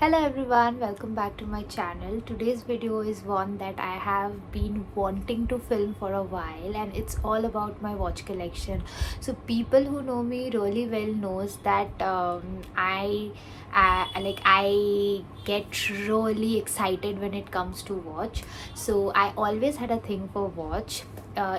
Hello everyone, welcome back to my channel. Today's video is one that I have been wanting to film for a while, and it's all about my watch collection. So people who know me really well knows that I get really excited when it comes to watch. So I always had a thing for watch.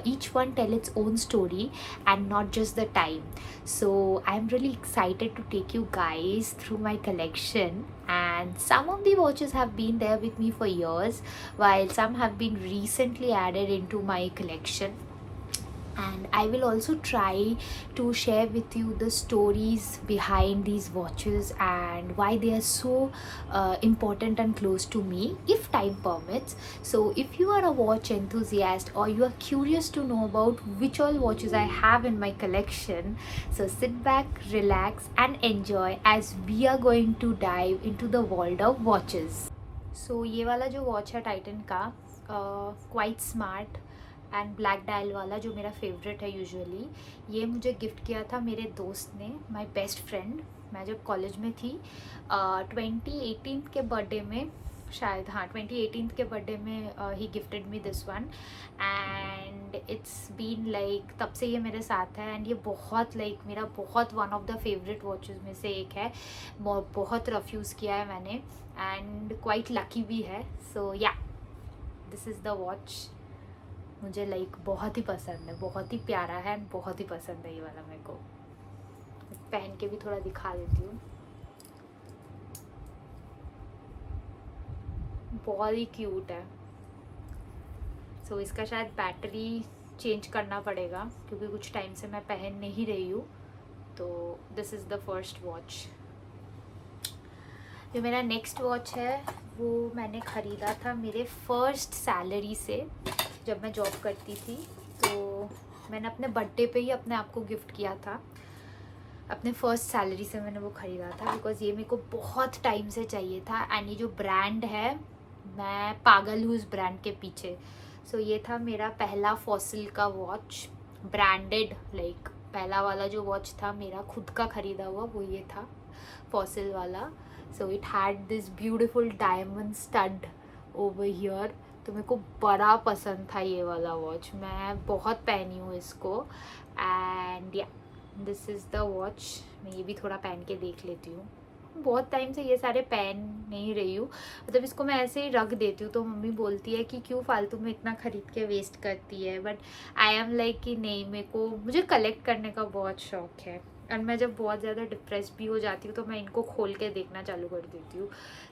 Each one tell its own story and not just the time. So I'm really excited to take you guys through my collection, and some of the watches have been there with me for years while some have been recently added into my collection. And I will also try to share with you the stories behind these watches and why they are so important and close to me if time permits. So if you are a watch enthusiast or you are curious to know about which all watches I have in my collection, so sit back, relax and enjoy as we are going to dive into the world of watches. So ये वाला जो watch है Titan का, quite smart and black dial वाला, जो मेरा favourite है usually, ये मुझे गिफ्ट किया था मेरे दोस्त ने, माय बेस्ट फ्रेंड। मैं जब कॉलेज में थी 2018 के बर्थडे में, शायद हाँ 2018 के बर्थडे में ही gifted me this one. And it's been like तब से ये मेरे साथ है, एंड ये बहुत लाइक मेरा बहुत one of the favourite watches में से एक है। बहुत रफ यूज़ किया है मैंने एंड क्वाइट लकी भी है। So yeah, this is the watch. मुझे लाइक बहुत ही पसंद है, बहुत ही प्यारा है एंड बहुत ही पसंद है ये वाला मेरे को। पहन के भी थोड़ा दिखा देती हूँ। बहुत ही क्यूट है। सो इसका शायद बैटरी चेंज करना पड़ेगा क्योंकि कुछ टाइम से मैं पहन नहीं रही हूँ। तो this is the first watch. जो मेरा नेक्स्ट वॉच है वो मैंने ख़रीदा था मेरे फर्स्ट सैलरी से, जब मैं जॉब करती थी। तो मैंने अपने बर्थडे पे ही अपने आप को गिफ्ट किया था। अपने फर्स्ट सैलरी से मैंने वो ख़रीदा था बिकॉज़ ये मेरे को बहुत टाइम से चाहिए था। एंड ये जो ब्रांड है, मैं पागल हूँ इस ब्रांड के पीछे। सो ये था मेरा पहला फॉसिल का वॉच, ब्रांडेड। लाइक पहला वाला जो वॉच था मेरा खुद का ख़रीदा हुआ, वो ये था, फॉसिल वाला। So it had this beautiful diamond stud over here. तो मेरे को बड़ा पसंद था ये वाला वॉच, मैं बहुत पहनी हूँ इसको। एंड या, दिस इज़ द वॉच। मैं ये भी थोड़ा पहन के देख लेती हूँ। बहुत टाइम से ये सारे पहन नहीं रही हूँ, मतलब इसको मैं ऐसे ही रख देती हूँ। तो मम्मी बोलती है कि क्यों फालतू में इतना ख़रीद के वेस्ट करती है, बट आई एम लाइक कि नहीं, मुझे कलेक्ट करने का बहुत शौक है। और मैं जब बहुत ज़्यादा डिप्रेस भी हो जाती हूँ तो मैं इनको खोल के देखना चालू कर देती हूँ।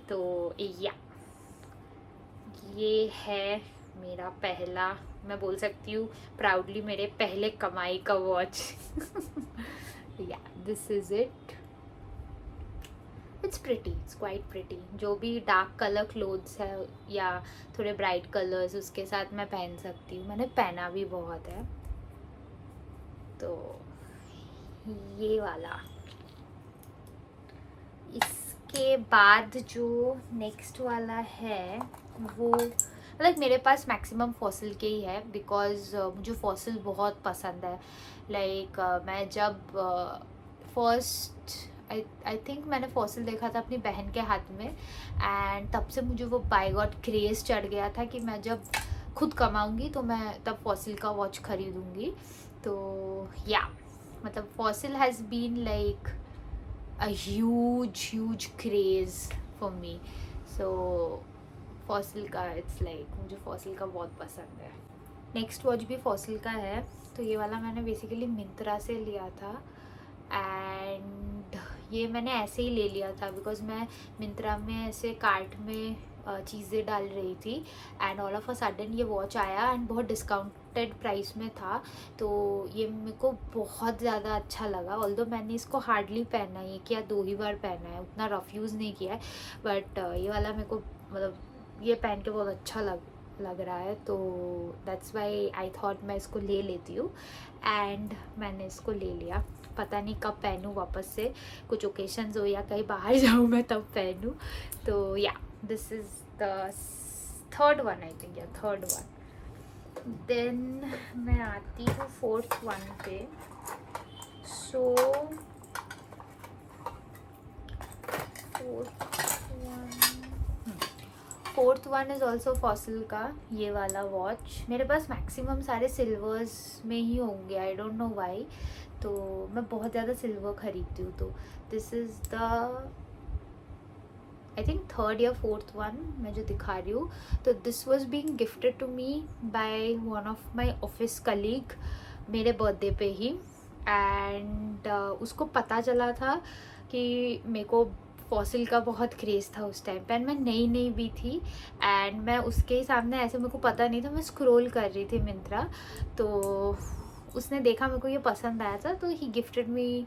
तो या, ये है मेरा पहला, मैं बोल सकती हूँ प्राउडली, मेरे पहले कमाई का वॉच। या, this is it. It's pretty, it's quite pretty. जो भी डार्क कलर क्लोथ्स है या थोड़े ब्राइट कलर्स, उसके साथ मैं पहन सकती हूँ। मैंने पहना भी बहुत है। तो ये वाला। इसके बाद जो नेक्स्ट वाला है वो, मतलब मेरे पास मैक्सिमम फॉसिल के ही है बिकॉज़ मुझे फॉसिल बहुत पसंद है। लाइक मैं जब फर्स्ट आई थिंक मैंने फॉसिल देखा था अपनी बहन के हाथ में, एंड तब से मुझे वो बाय गॉड क्रेज़ चढ़ गया था कि मैं जब खुद कमाऊंगी तो मैं तब फॉसिल का वॉच खरीदूंगी। तो या, मतलब Fossil has been like a huge craze for me. So Fossil का, इट्स लाइक मुझे फॉसिल का बहुत पसंद है। नेक्स्ट वॉच भी फॉसिल का है। तो ये वाला मैंने बेसिकली मिंत्रा से लिया था, एंड ये मैंने ऐसे ही ले लिया था बिकॉज़ मैं मिंत्रा में ऐसे कार्ट में चीज़ें डाल रही थी, and all of a sudden ये वॉच आया एंड बहुत डिस्काउंटेड प्राइस में था। तो ये मेरे को बहुत ज़्यादा अच्छा लगा। ऑल्दो मैंने इसको हार्डली पहना है, एक या दो ही बार पहना है, उतना रफ़ यूज़ नहीं किया है। बट ये वाला मेरे को, मतलब ये पहन के बहुत अच्छा लग रहा है। तो दैट्स वाई आई थॉट मैं इसको ले लेती हूँ, एंड मैंने इसको ले लिया। पता नहीं कब पहनूँ वापस से, कुछ ओकेशंस हो या कहीं बाहर जाऊँ मैं तब पहनूँ। तो yeah, this is the third one, I think, yeah third one. Then मैं आती हूँ फोर्थ वन पे। So fourth one fourth one is also Fossil का ये वाला वॉच. मेरे पास मैक्सिमम सारे सिल्वर्स में ही होंगे, आई डोंट नो वाई. तो मैं बहुत ज़्यादा सिल्वर खरीदती हूँ. तो this is the I think third या फोर्थ वन मैं जो दिखा रही हूँ. तो this was being gifted to me by one of my office colleague मेरे बर्थडे पे ही. एंड उसको पता चला था कि मेरे को फॉसिल का बहुत क्रेज़ था उस टाइम पे, एंड मैं नई नई भी थी. एंड मैं उसके ही सामने, ऐसे मेरे को पता नहीं था, मैं स्क्रॉल कर रही थी मिंत्रा. तो उसने देखा मेरे को ये पसंद आया था, तो he gifted me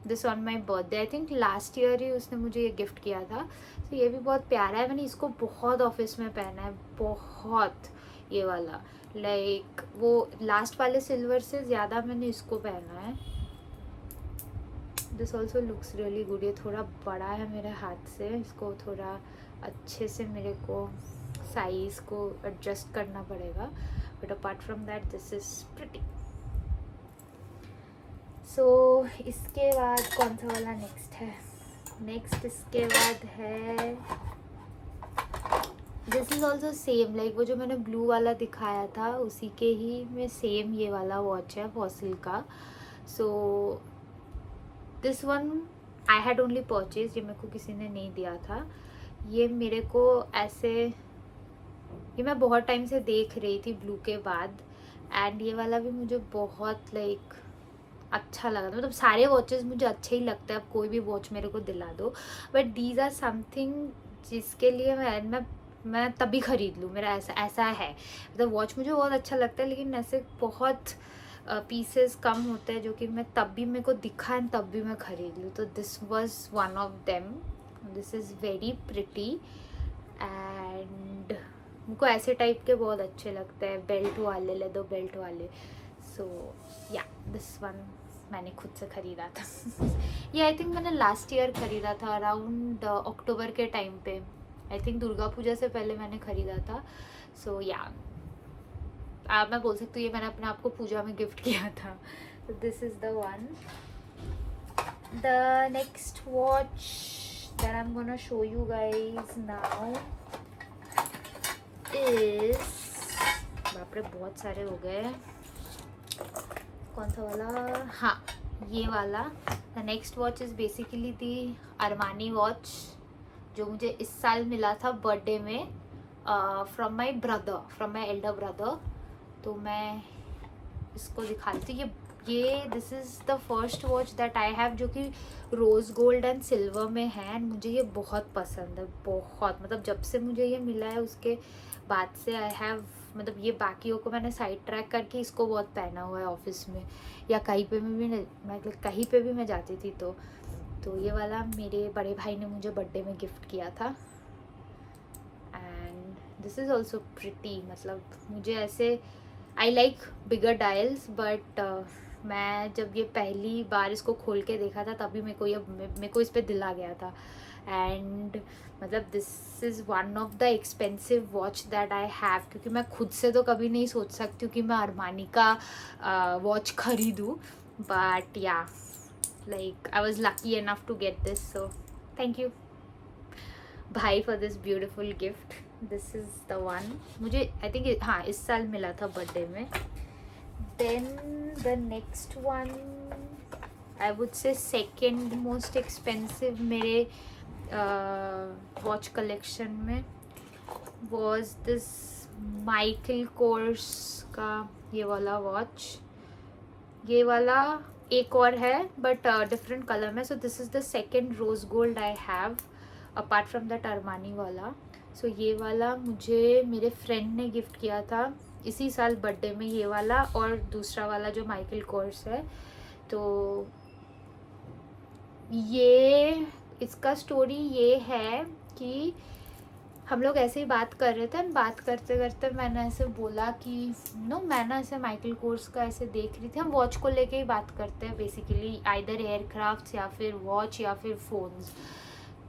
this on my birthday. I think last year ही उसने मुझे ये गिफ्ट किया था. तो ये भी बहुत प्यारा है. मैंने इसको बहुत ऑफिस में पहना है, बहुत. ये वाला लाइक वो लास्ट वाले सिल्वर से ज़्यादा मैंने इसको पहना है. This also looks really good. ये थोड़ा बड़ा है मेरे हाथ से, इसको थोड़ा अच्छे से मेरे को साइज़ को एडजस्ट करना पड़ेगा. But apart from that this is pretty. So इसके बाद कौन सा वाला नेक्स्ट है? नेक्स्ट इसके बाद है, this is also same like वो जो मैंने ब्लू वाला दिखाया था उसी के ही में सेम ये वाला वॉच है फॉसिल का. So this one I had only purchase, ये मेरे को किसी ने नहीं दिया था. ये मेरे को ऐसे, ये मैं बहुत टाइम से देख रही थी ब्लू के बाद. एंड ये वाला भी मुझे बहुत लाइक अच्छा लगा था. मतलब सारे वॉचेस मुझे अच्छे ही लगते हैं, अब कोई भी वॉच मेरे को दिला दो. बट दीज आर समथिंग जिसके लिए मैं तभी ख़रीद लूँ. मेरा ऐसा है. मतलब वॉच मुझे बहुत अच्छा लगता है, लेकिन ऐसे बहुत पीसेस कम होते हैं जो कि मैं तब भी मेरे को दिखा एंड तब भी मैं ख़रीद लूँ. तो this was one of them. This is very pretty. And मुझको ऐसे टाइप के बहुत अच्छे लगते हैं, बेल्ट वाले, लेदर बेल्ट वाले. सो या दिस वन मैंने खुद से ख़रीदा था. ये आई थिंक मैंने लास्ट ईयर ख़रीदा था अराउंड अक्टूबर के टाइम पे. आई थिंक दुर्गा पूजा से पहले मैंने ख़रीदा था. सो या मैं बोल सकती हूँ ये मैंने अपने आप को पूजा में गिफ्ट किया था. तो this is the one. The next watch that I am gonna show you guys now is, बाप रे बहुत सारे हो गए. कौन सा वाला? हाँ, ये वाला. The next watch is basically the Armani watch, जो मुझे इस साल मिला था बर्थडे में फ्रॉम माई एल्डर ब्रदर. तो मैं इसको दिखाती हूँ. ये this is the first watch that I have जो कि रोज़ गोल्ड एंड सिल्वर में है. एंड मुझे ये बहुत पसंद है, बहुत. मतलब जब से मुझे ये मिला है उसके बाद से आई हैव, मतलब ये बाकियों को मैंने साइड ट्रैक करके इसको बहुत पहना हुआ है ऑफिस में या कहीं पे भी मैं कहीं पे भी मैं जाती थी. तो ये वाला मेरे बड़े भाई ने मुझे बर्थडे में गिफ्ट किया था. And this is also pretty. मतलब मुझे ऐसे I like bigger dials, but मैं जब ये पहली बार इसको खोल के देखा था तभी मेरे को इस पर दिल आ गया था. एंड मतलब this is one of the expensive watch that I have, क्योंकि मैं खुद से तो कभी नहीं सोच सकती हूँ कि मैं अरमानी का वॉच खरीदूँ. But yeah like I was lucky enough to get this. So thank you भाई for this beautiful gift. This is the one. मुझे आई थिंक हाँ इस साल मिला था बर्थडे में. Then the next one I would say second most expensive मेरे watch collection में वॉज दिस माइकल कोर्स का ये वाला वॉच. ये वाला एक और है बट डिफरेंट कलर में. So this is the second rose gold I have apart from that Armani वाला. सो ये वाला मुझे मेरे फ्रेंड ने गिफ्ट किया था इसी साल बर्थडे में, ये वाला और दूसरा वाला जो माइकल कोर्स है. तो ये इसका स्टोरी ये है कि हम लोग ऐसे ही बात कर रहे थे. बात करते करते मैंने ऐसे बोला कि मैं ना ऐसे माइकल कोर्स का ऐसे देख रही थी. हम वॉच को लेके ही बात करते हैं बेसिकली, आइदर एयरक्राफ्ट या फिर वॉच या फिर फ़ोन्स.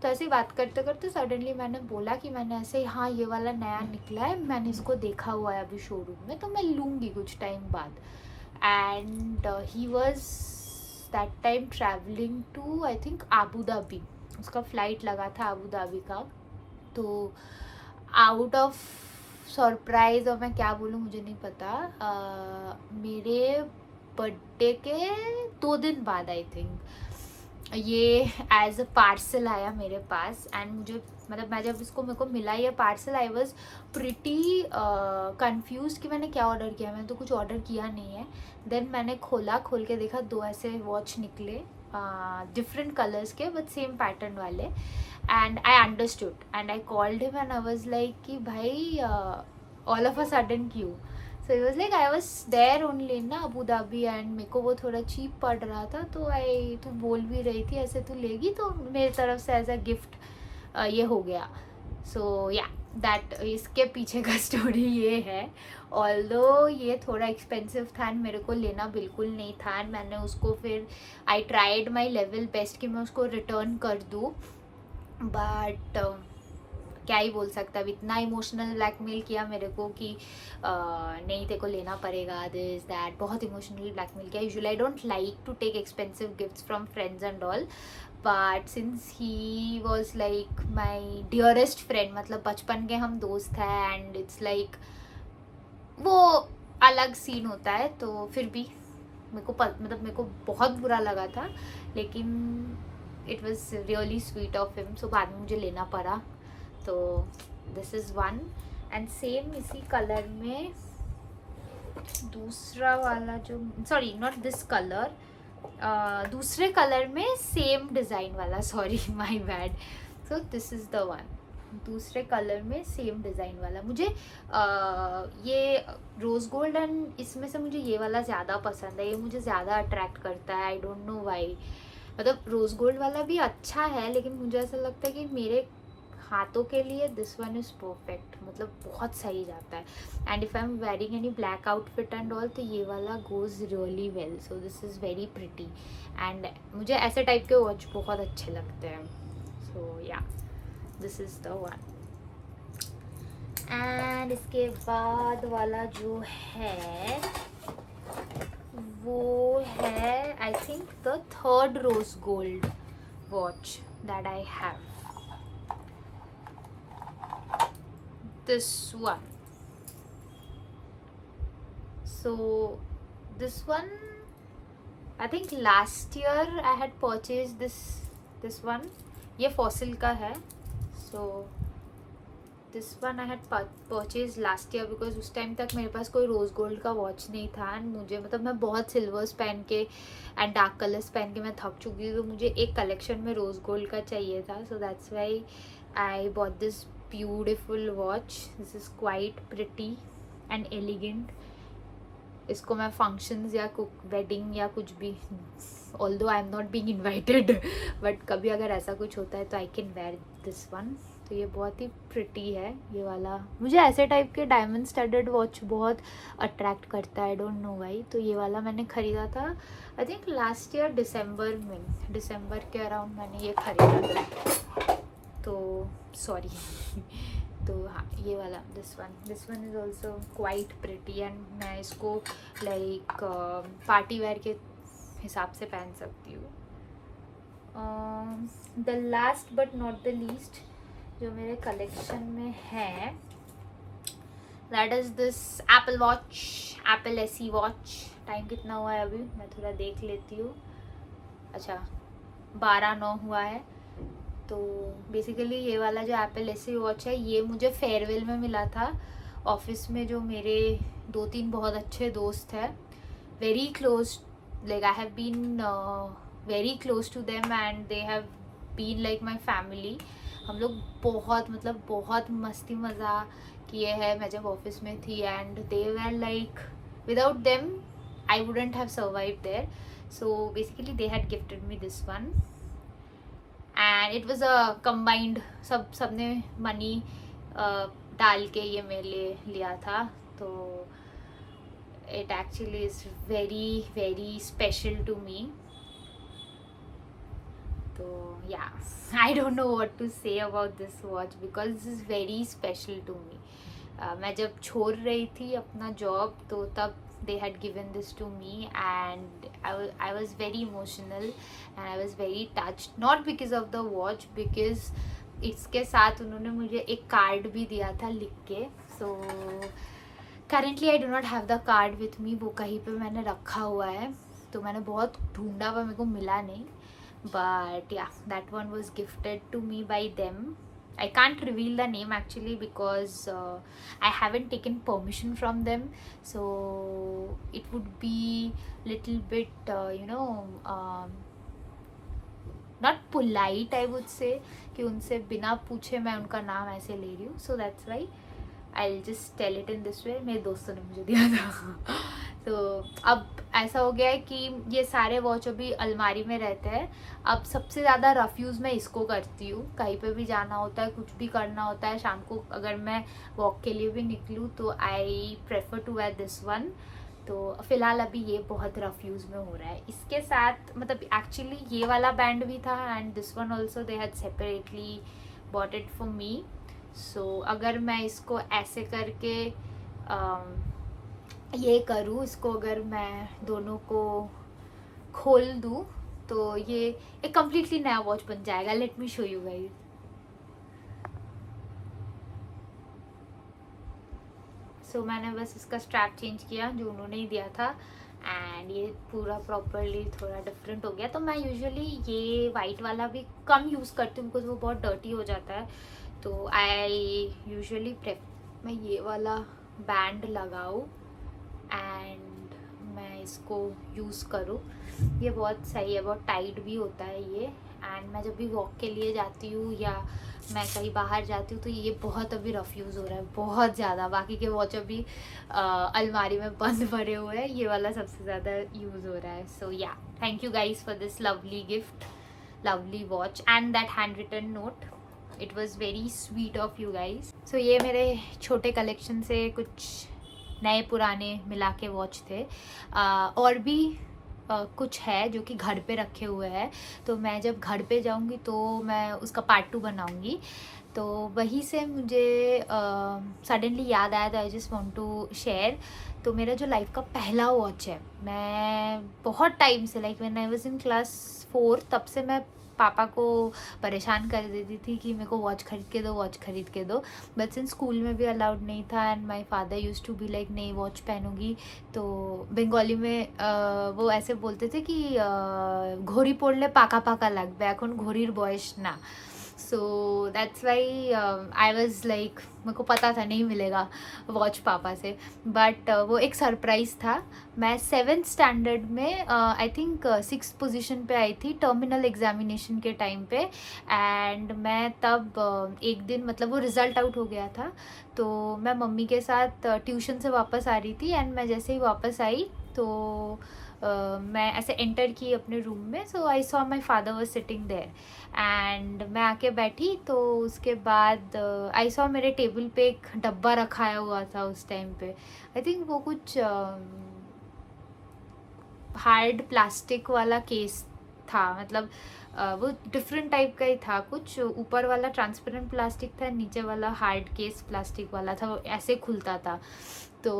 तो ऐसे ही बात करते करते सडनली मैंने बोला कि मैंने ऐसे हाँ ये वाला नया निकला है, मैंने इसको देखा हुआ है अभी शोरूम में, तो मैं लूँगी कुछ टाइम बाद. And he was that time travelling to I think Abu Dhabi. उसका फ़्लाइट लगा था आबू धाबी का. तो आउट ऑफ सरप्राइज, और मैं क्या बोलूँ मुझे नहीं पता, मेरे बर्थडे के 2 दिन बाद आई थिंक ये एज अ पार्सल आया मेरे पास। एंड मुझे मतलब मैं जब इसको मेरे को मिला ये parcel, I was pretty confuse कि मैंने क्या ऑर्डर किया। मैंने तो कुछ ऑर्डर किया नहीं है। देन मैंने खोल के देखा, 2 ऐसे वॉच निकले डिफरेंट कलर्स के बट सेम पैटर्न वाले। And I understood and I called him and I was like कि भाई ऑल ऑफ अ सडन क्यों। So he was like I was there only ना अबू धाबी, एंड मेरे को वो थोड़ा चीप पड़ रहा था, तो आई तू बोल भी रही थी ऐसे तू लेगी, तो मेरी तरफ से एज अ गिफ्ट ये हो गया। सो या दैट, इसके पीछे का स्टोरी ये है। ऑल्दो ये थोड़ा एक्सपेंसिव था एंड मेरे को लेना बिल्कुल नहीं था, एंड मैंने उसको फिर I tried my level best कि मैं उसको रिटर्न कर दूँ, बट क्या ही बोल सकता। अब इतना इमोशनल ब्लैकमेल किया मेरे को कि नहीं तेरे को लेना पड़ेगा, दिस दैट, बहुत इमोशनल ब्लैकमेल किया। Usually I don't like to take expensive gifts from friends and all, but since he was like my dearest friend, मतलब बचपन के हम दोस्त हैं, एंड इट्स लाइक वो अलग सीन होता है, तो फिर भी मतलब मेरे को बहुत बुरा लगा था, लेकिन it was really sweet of him, so बाद में मुझे लेना पड़ा। तो this is one. And same इसी कलर में दूसरा वाला जो, सॉरी नॉट दिस कलर, दूसरे कलर में सेम डिज़ाइन वाला, sorry my bad. So this is the one, दूसरे कलर में सेम डिज़ाइन वाला। मुझे ये रोज़ गोल्ड एंड इसमें से मुझे ये वाला ज़्यादा पसंद है, ये मुझे ज़्यादा अट्रैक्ट करता है, आई डोंट नो वाई। मतलब रोज़ गोल्ड वाला भी अच्छा है, लेकिन मुझे ऐसा लगता है कि मेरे हाथों के लिए दिस वन इज़ परफेक्ट, मतलब बहुत सही जाता है। And if I am wearing any black outfit and all, तो ये वाला goes really well, so this is very pretty. And मुझे ऐसे टाइप के वॉच बहुत अच्छे लगते हैं, so yeah this is the one. And इसके बाद वाला जो है वो है I think the third rose gold watch that I have, this one. So this one, I think last year I had purchased this one. ये fossil का है, so this one I had purchased last year because उस time तक मेरे पास कोई rose gold का watch नहीं था, एंड मुझे मतलब मैं बहुत सिल्वर्स पहन के एंड डार्क कलर्स पहन के मैं थक चुकी थी, तो मुझे एक कलेक्शन में रोज़ गोल्ड का चाहिए था, so that's why I bought this beautiful watch. This is quite pretty and elegant. इसको मैं फंक्शंस या वेडिंग या कुछ भी, although I am not being invited, but कभी अगर ऐसा कुछ होता है तो I can wear this one. तो ये बहुत ही प्रिटी है ये वाला। मुझे ऐसे टाइप के डायमंड स्टडेड वॉच बहुत अट्रैक्ट करता है, आई डोंट नो वाई। तो ये वाला मैंने ख़रीदा था आई थिंक लास्ट ईयर दिसंबर में, दिसंबर के अराउंड मैंने ये ख़रीदा था, तो सॉरी तो हाँ ये वाला this one is also quite pretty, and मैं इसको लाइक पार्टी वेयर के हिसाब से पहन सकती हूँ। The last but not the least जो मेरे कलेक्शन में है, that is this Apple watch, Apple AC watch. Time कितना हुआ है अभी मैं थोड़ा देख लेती हूँ। अच्छा 12:09 हुआ है। तो बेसिकली ये वाला जो एप्पल एसी वॉच है ये मुझे फेयरवेल में मिला था ऑफिस में। जो मेरे 2-3 बहुत अच्छे दोस्त हैं, very close, like I have been very close to them and they have been like my family. हम लोग बहुत मतलब बहुत मस्ती मज़ा किए हैं मैं जब ऑफिस में थी, and they were like without them I wouldn't have survive there. So basically they had gifted me this one and it was a combined, सबने मनी डाल के ये मेरे लिए लिया था। तो it actually is very very special to me. तो yeah I don't know what to say about this watch because this is very special to me. मैं जब छोड़ रही थी अपना जॉब तो तब they had given this to me, and I was very emotional and I was very touched, not because of the watch, because इसके साथ उन्होंने मुझे एक कार्ड भी दिया था लिख के. So currently I do not have the card with me. वो कहीं पे मैंने रखा हुआ है, तो मैंने बहुत ढूंढा पर मेरे को मिला नहीं. But yeah, that one was gifted to me by them. I can't reveal the name actually because I haven't taken permission from them, so it would be little bit not polite I would say कि उनसे बिना पूछे मैं उनका नाम ऐसे ले रही हूँ. So that's why I'll just tell it in this way. मेरे दोस्तों ने मुझे दिया था. तो अब ऐसा हो गया है कि ये सारे वॉच अभी अलमारी में रहते हैं. अब सबसे ज़्यादा रफ यूज़ मैं इसको करती हूँ. कहीं पे भी जाना होता है, कुछ भी करना होता है, शाम को अगर मैं वॉक के लिए भी निकलूँ तो I prefer to wear this one. तो फ़िलहाल अभी ये बहुत रफ यूज़ में हो रहा है. इसके साथ मतलब एक्चुअली ये वाला बैंड भी था and this one also they had separately bought it for me. So अगर मैं इसको ऐसे करके ये करूँ, इसको अगर मैं दोनों को खोल दूँ तो ये एक कम्प्लीटली नया वॉच बन जाएगा. Let me show you guys. So मैंने बस इसका स्ट्रैप चेंज किया जो उन्होंने ही दिया था एंड ये पूरा प्रॉपरली थोड़ा डिफरेंट हो गया. तो मैं यूजुअली ये वाइट वाला भी कम यूज़ करती हूँ बिकॉज वो बहुत डर्टी हो जाता है. तो आई यूजुअली मैं ये वाला बैंड लगाऊँ एंड मैं इसको यूज़ करूँ. ये बहुत सही है, बहुत टाइट भी होता है ये. एंड मैं जब भी वॉक के लिए जाती हूँ या मैं कहीं बाहर जाती हूँ तो ये बहुत अभी रफ़ यूज़ हो रहा है, बहुत ज़्यादा. बाकी के वॉच अभी अलमारी में बंद पड़े हुए हैं, ये वाला सबसे ज़्यादा यूज़ हो रहा है. So yeah, thank you guys for this lovely gift, lovely watch and that hand written note. It was very sweet of you guys. So ये मेरे छोटे कलेक्शन से कुछ नए पुराने मिला के वॉच थे. और भी कुछ है जो कि घर पे रखे हुए हैं. तो मैं जब घर पे जाऊंगी तो मैं उसका पार्ट 2 बनाऊंगी. तो वहीं से मुझे सडनली याद आया, तो I just want to share. तो मेरा जो लाइफ का पहला वॉच है, मैं बहुत टाइम से like when I was in class 4 तब से मैं पापा को परेशान कर देती थी कि मेरे को वॉच खरीद के दो, वॉच खरीद के दो. बट सिंस स्कूल में भी अलाउड नहीं था and my father used to be like नहीं वॉच पहनूंगी. तो बंगाली में वो ऐसे बोलते थे कि घोड़ी पड़ले पाका पाका लगबे, এখন ঘড়ির বয়স ना. So that's why I was like, मेरे को पता था नहीं मिलेगा वॉच पापा से. बट वो एक सरप्राइज़ था. मैं 7th स्टैंडर्ड में आई थिंक 6th पोजीशन पे आई थी टर्मिनल एग्जामिनेशन के टाइम पे. एंड मैं तब एक दिन मतलब वो रिज़ल्ट आउट हो गया था, तो मैं मम्मी के साथ ट्यूशन से वापस आ रही थी. एंड मैं जैसे ही वापस आई तो मैं ऐसे एंटर की अपने रूम में. So I saw my father was sitting there and मैं आके बैठी. तो उसके बाद आई सॉ मेरे टेबल पे एक डब्बा रखाया हुआ था उस टाइम पे. आई थिंक वो कुछ हार्ड प्लास्टिक वाला केस था, मतलब वो डिफरेंट टाइप का ही था. कुछ ऊपर वाला ट्रांसपेरेंट प्लास्टिक था, नीचे वाला हार्ड केस प्लास्टिक वाला था, वो ऐसे खुलता था. तो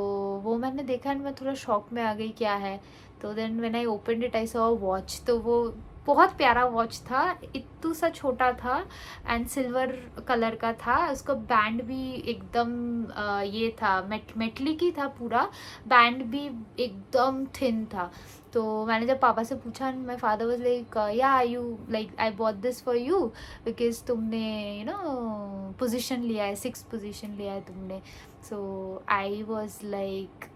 वो मैंने देखा एंड मैं थोड़ा शॉक में आ गई क्या है. तो then when I opened it I saw a watch. तो वो बहुत प्यारा वॉच था, इतू सा छोटा था एंड सिल्वर कलर का था. उसका बैंड भी एकदम ये था, मेटलिक ही था पूरा. बैंड भी एकदम थिन था. तो मैंने जब पापा से पूछा, माय फादर वाज लाइक या you like I bought this for you because तुमने यू नो पोजीशन लिया है, 6th पोजीशन लिया है तुमने. सो आई वॉज लाइक,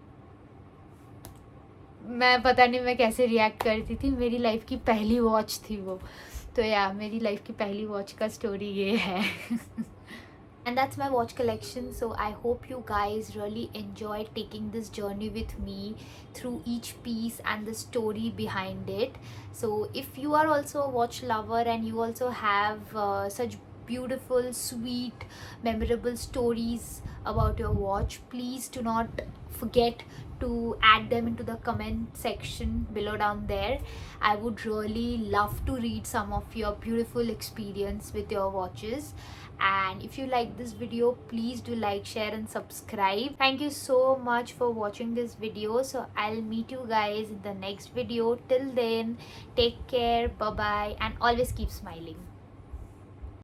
मैं पता नहीं मैं कैसे रिएक्ट करती थी. मेरी लाइफ की पहली वॉच थी वो. तो या मेरी लाइफ की पहली वॉच का स्टोरी ये है. And that's my watch collection. So I hope you guys really enjoyed taking this journey with me through each piece and the story behind it. So if you are also a watch lover and you also have such beautiful, sweet, memorable stories about your watch, please do not forget to add them into the comment section below down there. I would really love to read some of your beautiful experience with your watches. And if you like this video, please do like, share and subscribe. Thank you so much for watching this video. So I'll meet you guys in the next video. Till then, take care, bye bye, and always keep smiling.